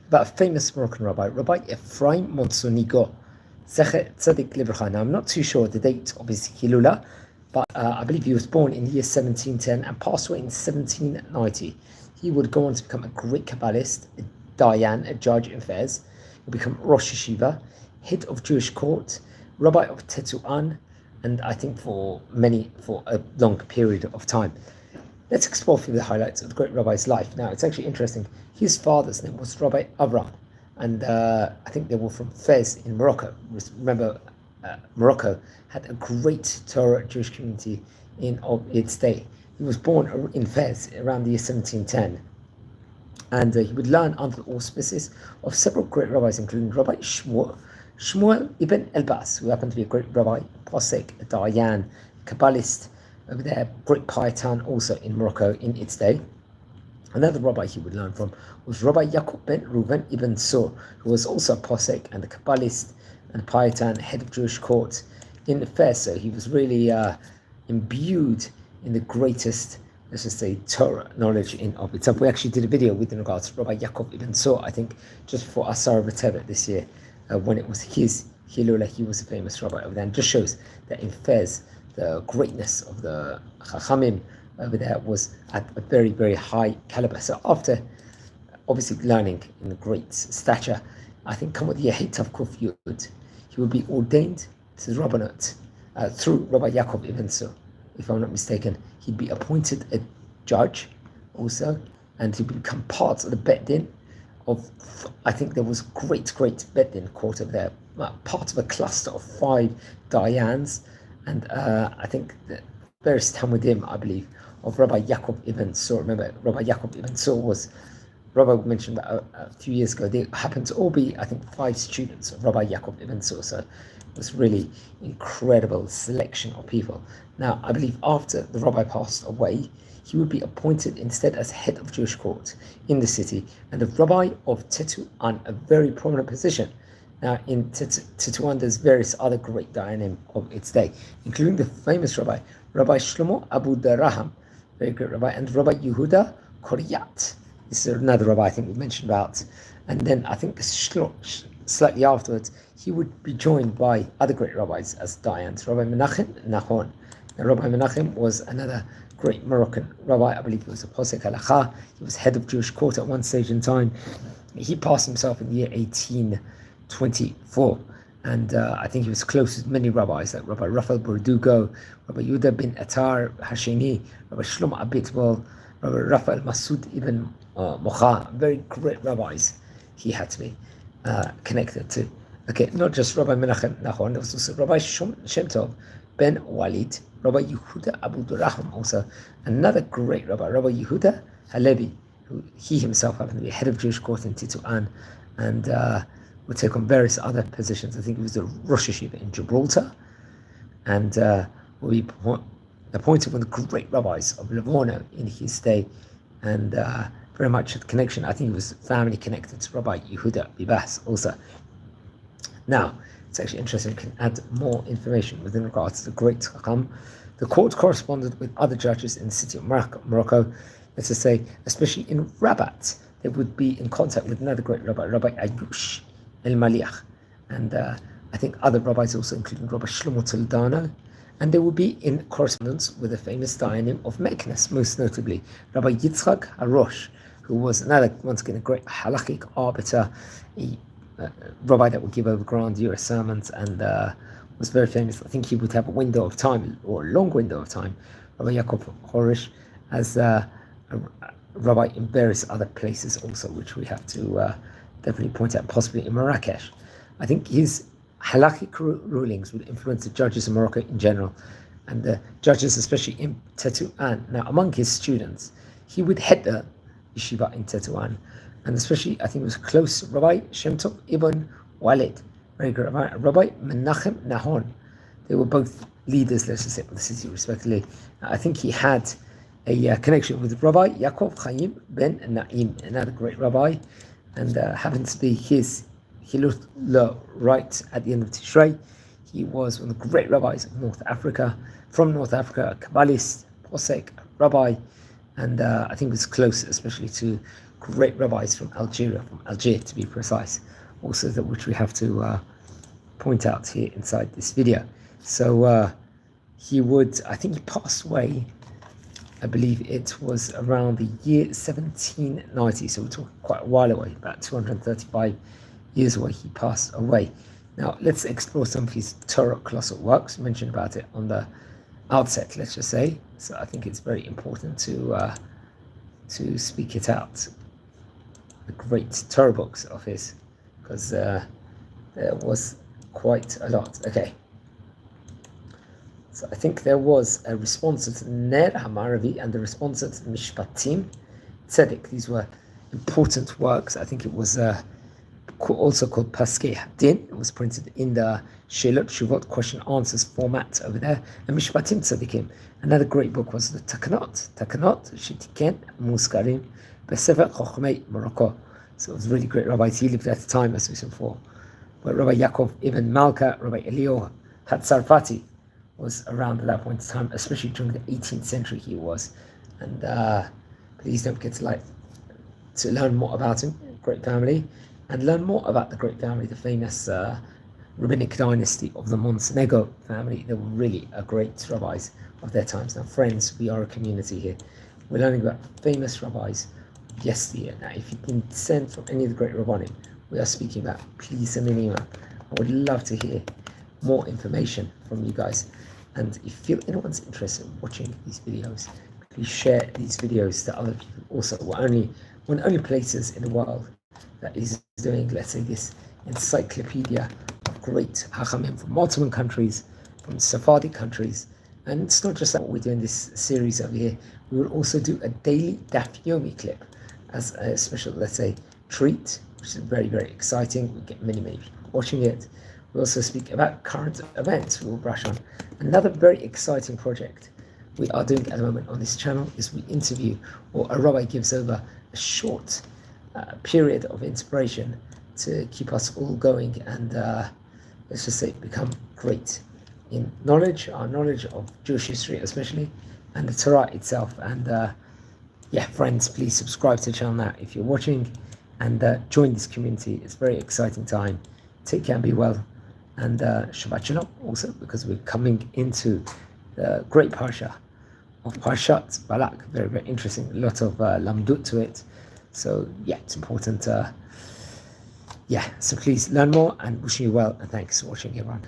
about a famous Moroccan rabbi, Rabbi Ephraim Monsonego, Zecher Tzedek Livracha. Now, I'm not too sure the date of his Hilula, but I believe he was born in the year 1710 and passed away in 1790. He would go on to become a great Kabbalist, a Dayan, a judge in Fez. He would become Rosh Yeshiva, head of Jewish court, rabbi of Tetuan, and I think for a long period of time. Let's explore through the highlights of the great rabbi's life. Now, it's actually interesting. His father's name was Rabbi Ephraim, and I think they were from Fez in Morocco. Remember, Morocco had a great Torah Jewish community of its day. He was born in Fez around the year 1710, and he would learn under the auspices of several great rabbis, including Rabbi Shmuel ibn Elbas, who happened to be a great rabbi, Posek, a Dayan, Kabbalist, over there, great Payatan also in Morocco in its day. Another rabbi he would learn from was Rabbi Yaakov ben Reuven ibn Sur, who was also a Posek and a Kabbalist and Payatan, head of Jewish court in Fez. So he was really imbued in the greatest, let's just say, Torah knowledge in of itself. We actually did a video with regards to Rabbi Yaakov ibn Sur, I think, just for Asara B'Tevet this year, when it was his Hilula. He was a famous rabbi over there, and just shows that in Fez, the greatness of the Chachamim over there was at a very, very high caliber. So after obviously learning in the great stature, I think come with the Yehetav Kuf Yud, he would be ordained to the rabbinate through Rabbi Yaakov ibn Sur. If I'm not mistaken, he'd be appointed a judge also, and he'd become part of the Bedin of, I think there was great Bedin court over there, part of a cluster of 5 Dayans, and I think the various Talmudim, I believe, of Rabbi Yaakov ibn Sur. Remember, Rabbi Yaakov ibn Sur was, Rabbi mentioned that a few years ago, they happened to all be, I think, 5 students of Rabbi Yaakov ibn Sur. So it was really incredible selection of people. Now, I believe after the rabbi passed away, he would be appointed instead as head of Jewish court in the city, and the rabbi of Tetuan, a very prominent position. Now, in Tetuan, there's various other great dayanim of its day, including the famous Rabbi Shlomo Abu Daraham, very great rabbi, and Rabbi Yehuda Koryat. This is another rabbi I think we mentioned about. And then I think slightly afterwards, he would be joined by other great rabbis as dayans, Rabbi Menachem Nahon. Now, Rabbi Menachem was another great Moroccan rabbi. I believe he was a Posek Halacha. He was head of Jewish court at one stage in time. He passed himself in the year 1824, and I think he was close with many rabbis like Rabbi Raphael Berdugo, Rabbi Yehuda bin Atar Hasheni, Rabbi Shlomo Abitbol, Rabbi Raphael Masud ibn Mocha, very great rabbis he had to be connected to. Okay, not just Rabbi Menachem Nahon, there was also Rabbi Shem Tov ben Walid, Rabbi Yehuda Abu Duraham, also another great rabbi, Rabbi Yehuda Halevi, who he himself happened to be head of Jewish court in Tetuan, and would take on various other positions. I think he was the Rosh Yeshiva in Gibraltar, and will be appointed one of the great rabbis of Livorno in his day, and very much a connection. I think he was family connected to Rabbi Yehuda Bibas also. Now, it's actually interesting, we can add more information within regards to the great Chacham. The court corresponded with other judges in the city of Morocco, let's just say, especially in Rabat. They would be in contact with another great rabbi, Rabbi Ayush El-Maliach, and I think other rabbis also, including Rabbi Shlomo Toledano, and they would be in correspondence with the famous dayanim of Meknes, most notably Rabbi Yitzchak Harosh, who was another, once again, a great halachic arbiter, a rabbi that would give over grandeur sermons, and was very famous. I think he would have a window of time, or a long window of time, Rabbi Yaakov Horish, as a rabbi in various other places also, which we have to definitely point out, possibly in Marrakesh. I think his halakhic rulings would influence the judges in Morocco in general, and the judges especially in Tetuan. Now, among his students, he would head the yeshiva in Tetuan, and especially I think it was close Rabbi Shem Tov ibn Walid, very good Rabbi Menachem Nahon. They were both leaders, let's just say, of the city respectively. I think he had a connection with Rabbi Yaakov Chaim ben Naim, another great rabbi, and happened to be his Hilula right at the end of Tishrei. He was one of the great rabbis of North Africa, from North Africa, a Kabbalist, Posek, rabbi, and I think was close especially to great rabbis from Algeria, from Algiers to be precise, also that which we have to point out here inside this video. So I think he passed away, I believe it was around the year 1790, so we're talking quite a while away, about 235 years away he passed away. Now let's explore some of his Torah colossal works. I mentioned about it on the outset, let's just say, so I think it's very important to speak it out. The great Torah books of his, because there was quite a lot. Okay. So I think there was a response to Ner HaMaravi and the response to Mishpatim Tzedek. These were important works. I think it was also called Paskei Hadin. It was printed in the Shelot Shuvot question answers format over there. And Mishpatim Tzedikim. Another great book was the Takanot Shitiken Muskarim Besefer Chochmei Morocco. So it was really great rabbis. He lived at the time, as we said before. But Rabbi Yaakov Ibn Malka, Rabbi Elio Hatzarfati was around at that point in time, especially during the 18th century he was. And please don't forget to learn more about him, great family, and learn more about the great family, the famous rabbinic dynasty of the Monsonegro family. They were really great rabbis of their times. Now friends, we are a community here. We're learning about famous rabbis of yesteryear. Now if you can descend from any of the great rabbanim we are speaking about, please send me an email. I would love to hear more information from you guys. And if you feel anyone's interested in watching these videos, please share these videos to other people also. We're only one of the only places in the world that is doing, let's say, this encyclopedia of great Hachamim from multiple countries, from Sephardic countries. And it's not just that we're doing this series over here. We will also do a daily Daf Yomi clip as a special, let's say, treat, which is very, very exciting. We get many, many people watching it. We also speak about current events. We will brush on another very exciting project we are doing at the moment on this channel is we interview, or a rabbi gives over a short period of inspiration to keep us all going and let's just say become great in knowledge, our knowledge of Jewish history especially, and the Torah itself. And yeah, friends, please subscribe to the channel now if you're watching, and join this community. It's a very exciting time. Take care and be well. And Shabbat Shalom also, because we're coming into the great Parsha of Parshat Balak. Very, very interesting. A lot of lamdut to it. So yeah, it's important. Yeah, so please learn more, and wishing you well, and thanks for watching everyone.